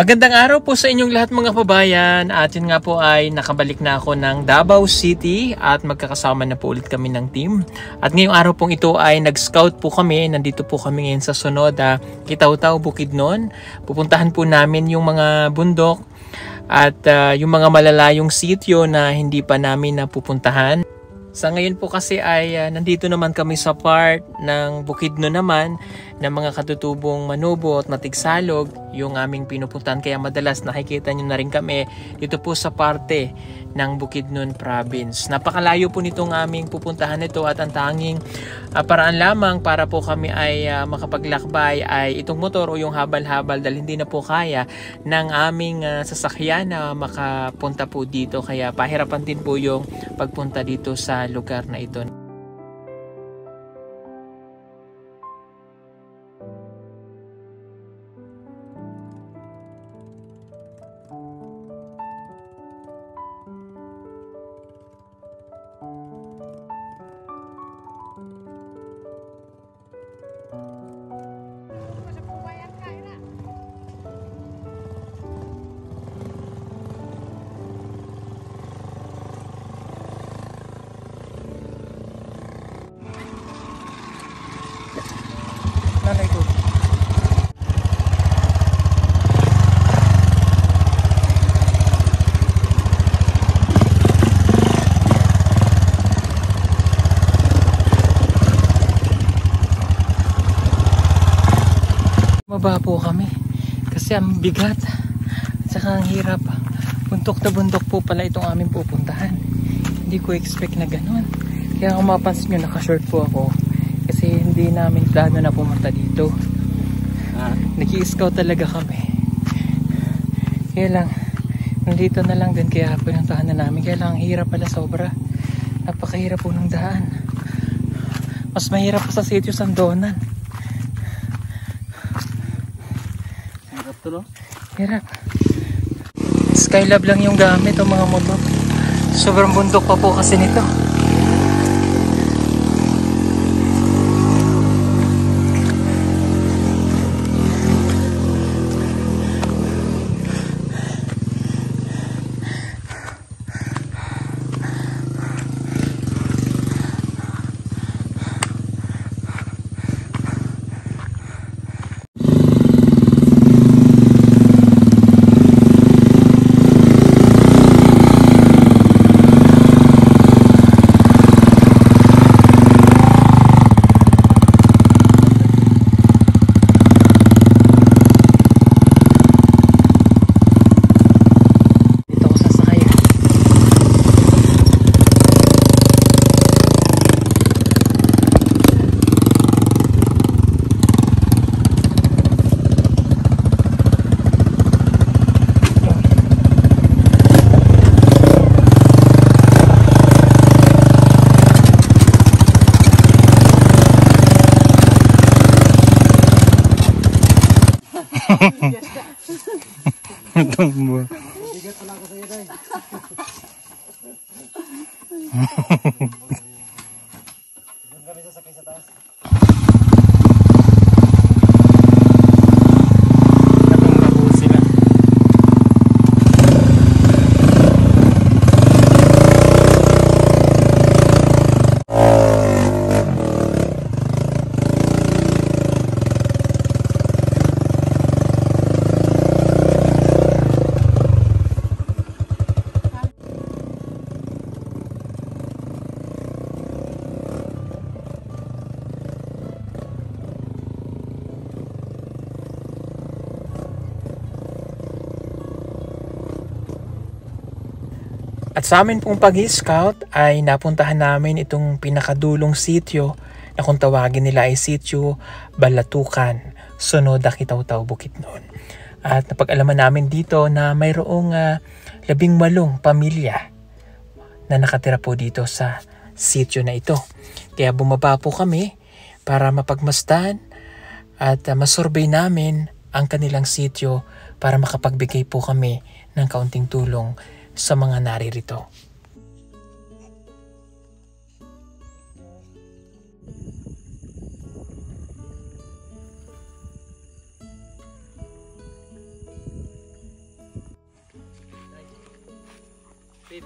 Magandang araw po sa inyong lahat mga kababayan, at yun nga po ay nakabalik na ako ng Davao City at magkakasama na po ulit kami ng team. At ngayong araw pong ito ay nag-scout po kami, nandito po kami ngayon sa Sonoda, Kitaw-Taw, Bukidnon. Pupuntahan po namin yung mga bundok at yung mga malalayong sitio na hindi pa namin napupuntahan. Sa ngayon po kasi ay nandito naman kami sa part ng Bukidnon naman ng mga katutubong Manubo at Matigsalog, yung aming pinupuntahan, kaya madalas nakikita nyo na rin kami dito po sa parte ng Bukidnon Province. Napakalayo po nitong aming pupuntahan ito at ang tanging paraan lamang para po kami ay makapaglakbay ay itong motor o yung habal-habal dahil hindi na po kaya ng aming sasakyan na makapunta po dito, kaya pahirapan din po yung pagpunta dito sa lugar na ito. Maba po kami kasi ang bigat at saka ang hirap. Bundok na bundok po pala itong aming pupuntahan. Hindi ko expect na ganun. Kaya kung mapansin nyo, naka-short po ako kasi hindi namin plano na pumunta dito. Nag-i-scout talaga kami. Kaya lang nandito na lang din, kaya pinuntahan na namin. Kaya lang ang hirap pala sobra. Napakahirap po ng daan. Mas mahirap pa sa sitio Sandonan. Hirap. Skylab lang yung gamit o mga motor. Sobrang bundok pa po kasi nito. Tumbo. Bigat pala ako sa iyo, Day. Doon kami sasakay sa taas. Natumba po sila. At sa amin pong pag-i-scout ay napuntahan namin itong pinakadulong sitio na kung tawagin nila ay sitio Balatukan, Sonoda, Kitaw-Taw, Bukidnon. At napag-alaman namin dito na mayroong 18 pamilya na nakatira po dito sa sitio na ito. Kaya bumaba po kami para mapagmasdan at masurvey namin ang kanilang sitio para makapagbigay po kami ng kaunting tulong sa mga naririto. Mga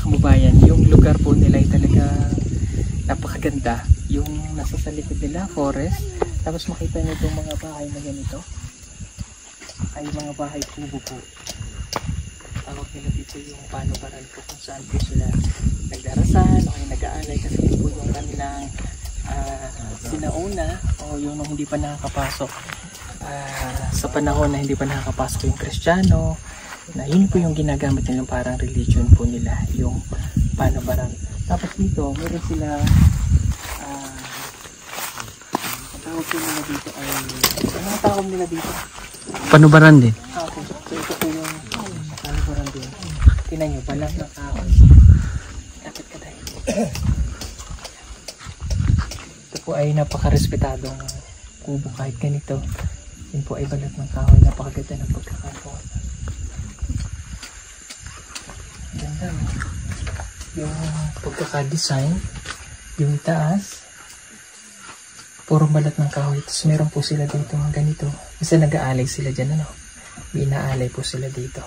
kababayan, yung lugar po nila ay talaga napakaganda. Yung nasa sa likod nila, forest. Tapos makita nyo itong mga bahay na ganito. Ay mga bahay kubo po. Tawag nila dito yung panubaran po kung saan po sila nagdarasal o nag-aalay kasi po yung kanilang sinauna o yung nung hindi pa nakakapasok sa panahon na hindi pa nakakapasok yung Kristiyano, na yun po yung ginagamit nilang parang religion po nila, yung panubaran. Tapos dito meron sila ang tawag po nila dito ay ang tawag nila dito Panubaran din. okay, so ito po yung panubaran din. Tingnan nyo, balat ng kahoy. Kapit ka tayo. Ito po ay napakarespetadong kubo kahit ganito. Yun po ay balat ng kahoy. Napakaganda ng pagkakakuha. Ganda, no? Yung pagkakadesign, yung taas, puro balat ng kahoy. Tapos meron po sila dito mga ganito. Kasi nag-aalay sila dyan, ano? Binaalay po sila dito.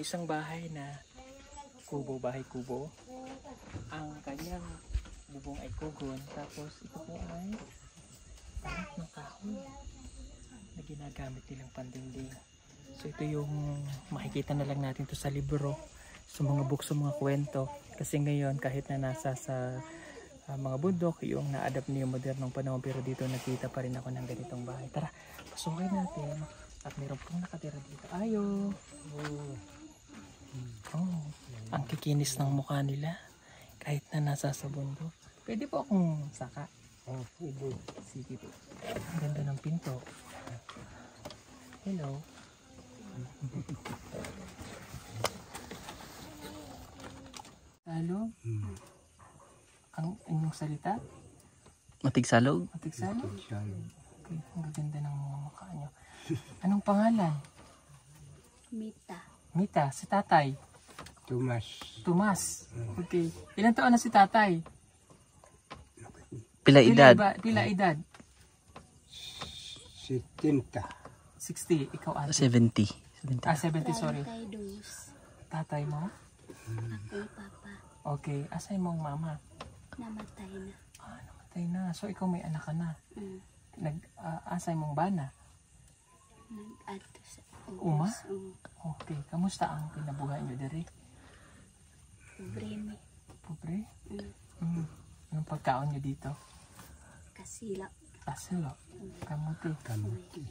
Isang bahay na kubo, bahay kubo. Ang kanyang bubong ay kugon, tapos ito po ay balat ng kahoy na ginagamit nilang pandingding. So ito yung makikita na lang natin to sa libro, sa mga books, sa mga kwento. Kasi ngayon kahit na nasa sa mga bundok, yung na-adapt niyo modernong panahon, pero dito nakita pa rin ako ng ganitong bahay. Tara, pasukin natin. At meron pong nakatira dito. Ayo! Oh, ang kikinis ng mukha nila kahit na nasa sa bundok. Pwede po akong saka? Pwede. Sige po. Ang ganda ng pinto. Hello. Halo? Ang inyong salita? Matigsalog? Matigsalog? Okay, ang ganda ng mga mukha nyo. Anong pangalan? Mita. Mita, si tatay? Tomas. Okay. Ilan taon na si tatay? Pila edad? Pila edad? 70. 60. Ikaw ate? 70. 70, sorry. 32. Tatay mo? Ako'y papa. Okay. Asay mong mama? Namatay na. Namatay na. So ikaw may anak ka na. Asay mong bana? Nag-ato sa Uma? Okay. Kamusta ang pinabuhay niyo diri? Breme. Pobre? Anong pagkaon niyo dito? Kasila. Asilo. Kamuti. Kamuti.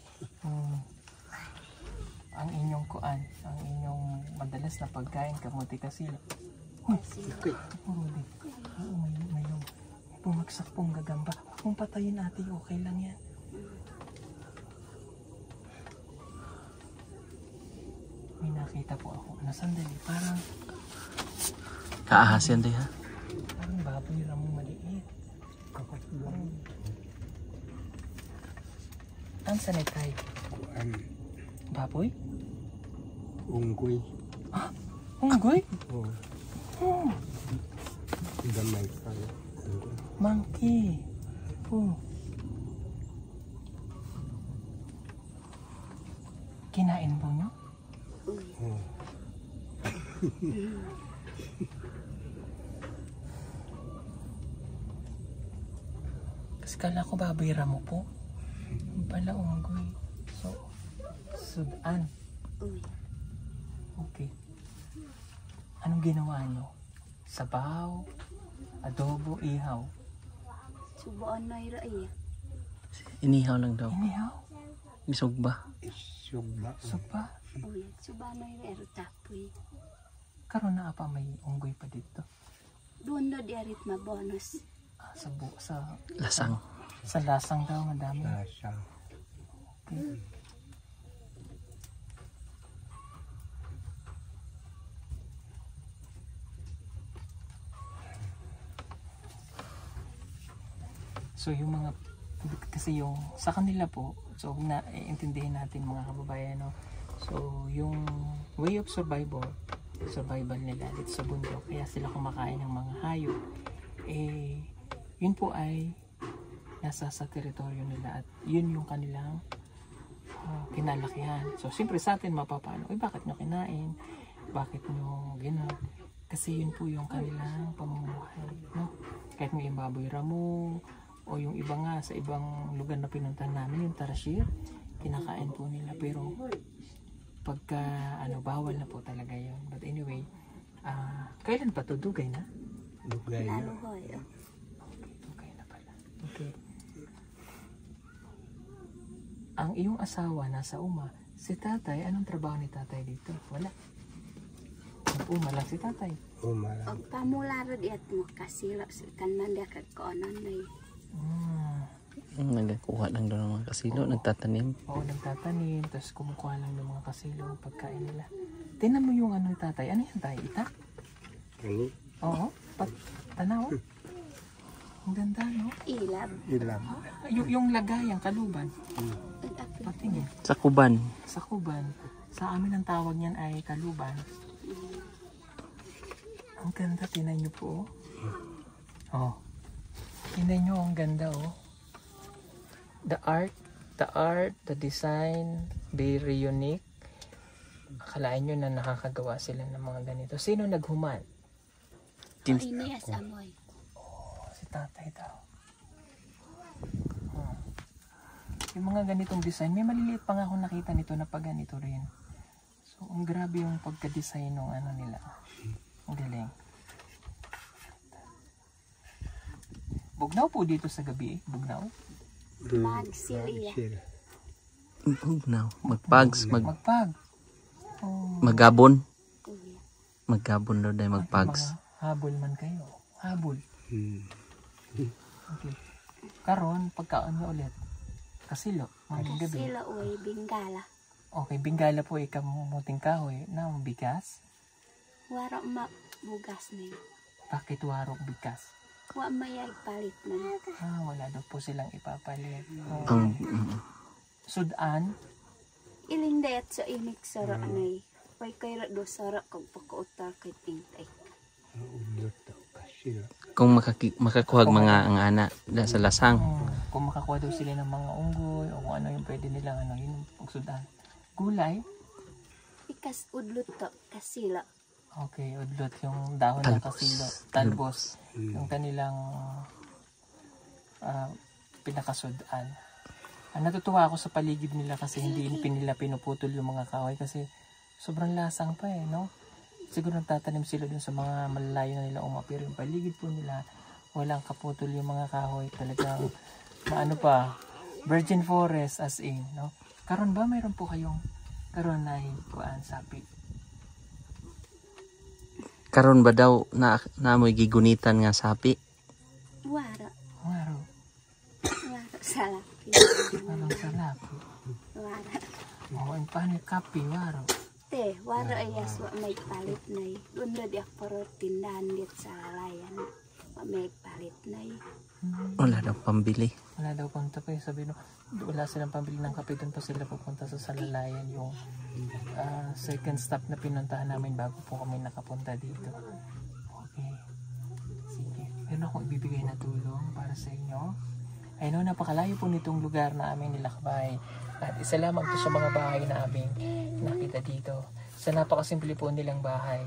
Ang inyong kuan, ang inyong madalas na pagkain, kamuti kasilo. Uy, puro din. Oo, may bumagsak pong gagamba. Kung patayin natin, okay lang yan. May nakita po ako na sandali, parang Kaahas yan din ha? parang baboy ramong maliit. Ang sanay tayo? Kuan. Baboy? Unggoy. Unggoy? Oh. Oh, Gamay pala. Unggoy. monkey. Oh. Kinain mo nyo? Oh. Kasi kala ko baboy ramo po. Ang pala unggoy. So, sudan. Okay. Anong ginawa nyo? Sabaw, adobo, ihaw. Subaan na ira Inihaw lang daw. Inihaw? Misog ba? Sugba. Sopa? Subaan na ira tapoy. Karon na pa may unggoy pa dito. Doon na diarit mabonus. Sa Lasang. sa lasang daw madami. Nasa. Okay. So yung mga kasi yung sa kanila po, so na intindihin natin mga kababayan, no? So yung way of survival nila dito sa bundok, kaya sila kumakain ng mga hayop, yun po ay nasa sa teritoryo nila at yun yung kanilang kinalakihan. So siyempre sa atin mapapano, bakit nyo kinain, bakit nyo gano'n, kasi yun po yung kanilang pamumuhay, no? Kahit may baboy ramo o yung iba nga sa ibang lugar na pinuntahan namin, yung tarsier, kinakain po nila, pero pagka bawal na po talaga yun. But anyway, kailan pa to? Dugay na? Dugay na. Laluhoy. Dugay na pala. Okay. Ang iyong asawa nasa Uma, si tatay, anong trabaho ni tatay dito? Wala. Uma lang si tatay. Umalang. Og pamularo diat mo kasilap kan man dia kagkoonon na Nagkuha lang doon ng mga kasilo, nagtatanim. Oo, nagtatanim, tapos kumukuha lang ng mga kasilo, pagkain nila. Tingnan mo yung ni tatay. Ano yan tayo? Itak? Kani. Oo. Tanaw. Ang ganda, no? ilab. Ilam. Yung lagayang kaluban. Patingin. Sa kuban. Sa kuban. Sa amin ang tawag niyan ay kaluban. Ang ganda, tingnan nyo po. Oh. Tingnan nyo, ang ganda, oh. The art, the design, very unique. Akalain nyo na nakakagawa sila ng mga ganito. Sino naghuman? Ini as amoy. Oh, si tatay daw. Oh. Yung mga ganitong design, may maliliit pa nga akong nakita nito na pag ganito rin. So, ang grabe yung pagka-design ng nila. Ang galing. Bugnaw po dito sa gabi, Bugnaw. Magsilya. Now, magpags, Magpag. Oh. magabon. Kuya. Magabon daw dahil magpags. Mga habol man kayo. Habol. Hmm. Okay. Karon, pagkaon nyo ulit. Kasilo. Mga gabi. Sila uy bingala. Okay, bingala po ikamuting kahoy na bigas. Waro bugas na yun. Bakit warok bigas? Wa mayag palit na. Wala daw po silang ipapalit. Oh. Ang Sudan, Iling dayat sa inik sara anay. Pay kayra do sara kag pakautar kay tingtay. Ulot daw kasi. kung makakuhag mga ang ana da sa lasang. kung makakuha daw sila ng mga unggoy o kung ano yung pwede nilang yun yung Sudan. Gulay, Ikas udlot to kasila. okay, udlot yung dahon ng kasilo. Talbos, yung kanilang pinakasudan. Natutuwa ako sa paligid nila kasi hindi nila pinuputol yung mga kahoy kasi sobrang lasang pa no? Siguro nagtatanim sila dun sa mga malalayo na nila pero yung paligid po nila walang kaputol yung mga kahoy, talagang maano pa, virgin forest as in, no? Karon ba mayroon po kayong karon na sapi? Karon ba daw na mo'y gigunitan nga sapi? Waro. Waro. Waro salapi. Waro sa lapi. Waro. Ang paano yung kapi, waro? Te, waro ayas wa may palit na y. Doon di ako tindahan dit sa layan. Wa may palit na y. Wala daw pambili. Wala daw punta pa sabi no, wala silang pambili ng kape, doon pa sila pupunta sa Salalayan, yung second stop na pinuntahan namin bago po kami nakapunta dito. Okay, sige, meron akong ibibigay na tulong para sa inyo. I know napakalayo po nitong lugar na aming nilakbay at isa lamang to sa mga bahay na aming nakita dito sa napakasimple po nilang bahay.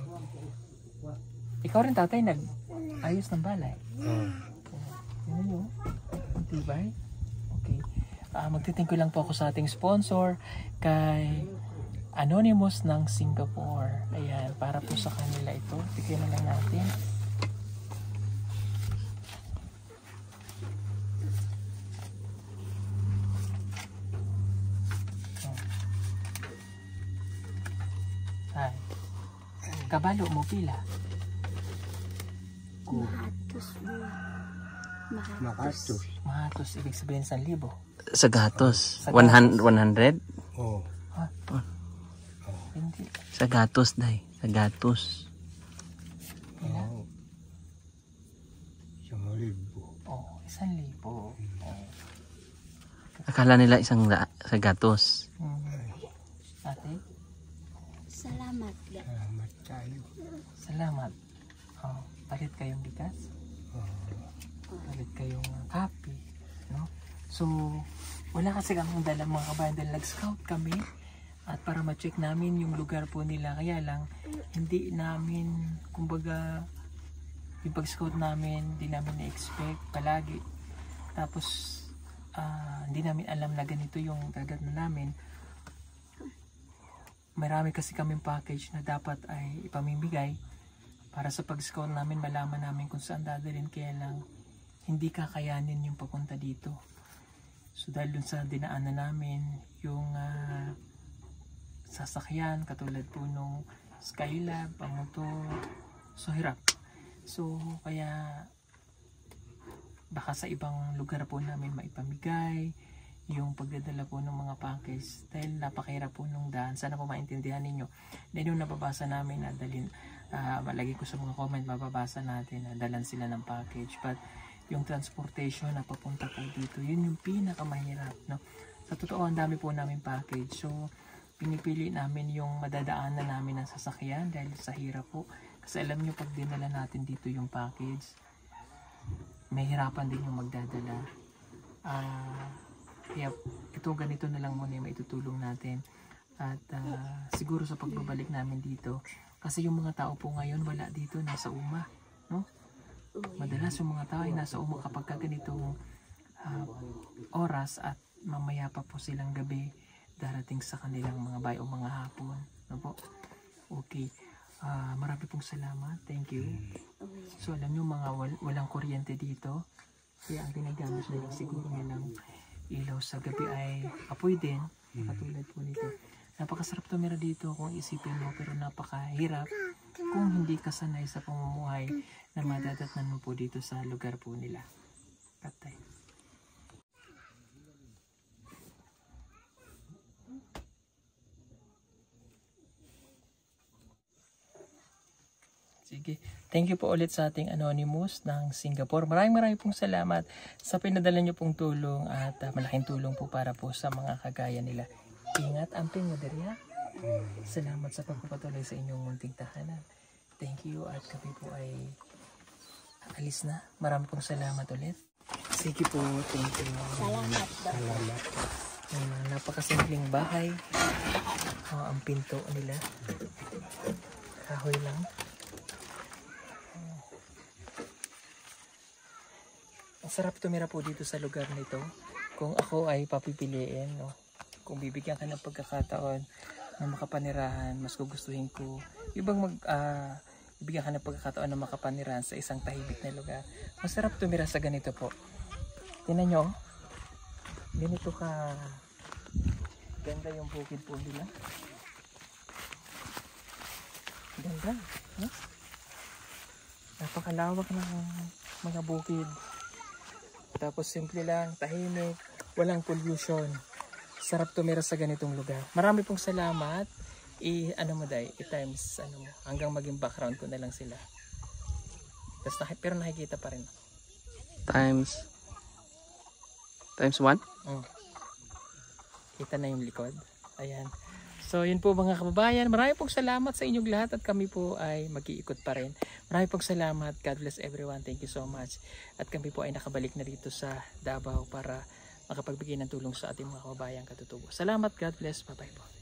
Ikaw rin tatay nag-ayos ng balay. Ano? Tibay? Okay. Magtitingko lang po ako sa ating sponsor kay Anonymous ng Singapore. Ayan, para po sa kanila ito. Tignan na lang natin. Hi. Kabalo mo pila. Mahatos buwan. Mahatos. Mahatos, ibig sabihin 1,000. Sa gatos. Sa 100? Oo. Hindi. Sa gatos, day. Sa gatos. Oo. 1,000. Oh, 1,000. Oh. Akala nila sa gatos. Ate, Salamat ga. Salamat tayo. salamat. Oh, palit kayong bigas. Palit kayong kape. No? So, wala kasi kaming dala mga kabayan dahil nag-scout kami. At para ma-check namin yung lugar po nila. Kaya lang, hindi namin, kumbaga, yung pag-scout namin, hindi namin na-expect palagi. Tapos, hindi namin alam na ganito yung dadaan namin. Marami kasi kaming package na dapat ay ipamimigay para sa pag-scout namin, malaman namin kung saan dadalhin. Kaya lang, hindi kakayanin yung papunta dito. So dahil dun sa dinaanan namin, yung sasakyan, katulad po nung Skylab, ang motor, so hirap. So kaya baka sa ibang lugar po namin maipamigay yung pagdadala po ng mga package dahil napakahirap po nung daan. Sana po maintindihan ninyo. Then yung nababasa namin na dalhin, malagay ko sa mga comment, mababasa natin na dalan sila ng package. But yung transportation na papunta po dito, yun yung pinakamahirap, no? Sa totoo, ang dami po namin package. So pinipili namin yung madadaanan namin ng sasakyan dahil sa hirap po. Kasi alam nyo, pag dinala natin dito yung package, may hirapan din yung magdadala. Kaya ito, ganito na lang muna yung maitutulong natin. At siguro sa pagbabalik namin dito, kasi yung mga tao po ngayon wala dito, nasa Uma, no? Madalas yung mga tao ay nasa Uma kapag ganitong oras at mamaya pa po silang gabi darating sa kanilang mga bahay o mga hapon, no po? Okay. Marami pong salamat. Thank you. So alam nyo mga walang kuryente dito. Kaya ang ginagamit nila siguro nilang ilaw sa gabi ay apoy din. Katulad po nito. Napakasarap tumira dito kung isipin mo, pero napakahirap kung hindi ka sanay sa pamumuhay na madadatnan mo po dito sa lugar po nila. Patay. Sige. Thank you po ulit sa ating Anonymous ng Singapore. Maraming pong salamat sa pinadala niyo pong tulong at malaking tulong po para po sa mga kagaya nila. Ingat, amping mo diri ha. Salamat sa pagpapatuloy sa inyong munting tahanan. Thank you at kami po ay alis na. Maraming pong salamat ulit. Sige po, thank you. Salamat ba? Salamat. Napakasimpleng bahay. Ang pinto nila. Kahoy lang. Ang sarap tumira po dito sa lugar nito. Kung ako ay papipiliin, no? Kung bibigyan ka ng pagkakataon na makapanirahan, mas gugustuhin ko yung bibigyan ka ng pagkakataon na makapanirahan sa isang tahimik na lugar. Masarap tumira sa ganito po. Tingnan nyo, ganito ka ganda yung bukid po nila. Ganda, no? Napakalawak ng mga bukid. Tapos simple lang, tahimik, walang pollution. Sarap tumira sa ganitong lugar. Marami pong salamat. I-times hanggang maging background ko na lang sila. Tapos pero nakikita pa rin. Times 1? Kita na yung likod. Ayan. So yun po mga kababayan. Marami pong salamat sa inyong lahat at kami po ay mag-iikot pa rin. Marami pong salamat. God bless everyone. Thank you so much. At kami po ay nakabalik na dito sa Davao para makapagbigay ng tulong sa ating mga kababayang katutubo. Salamat. God bless. Bye bye po.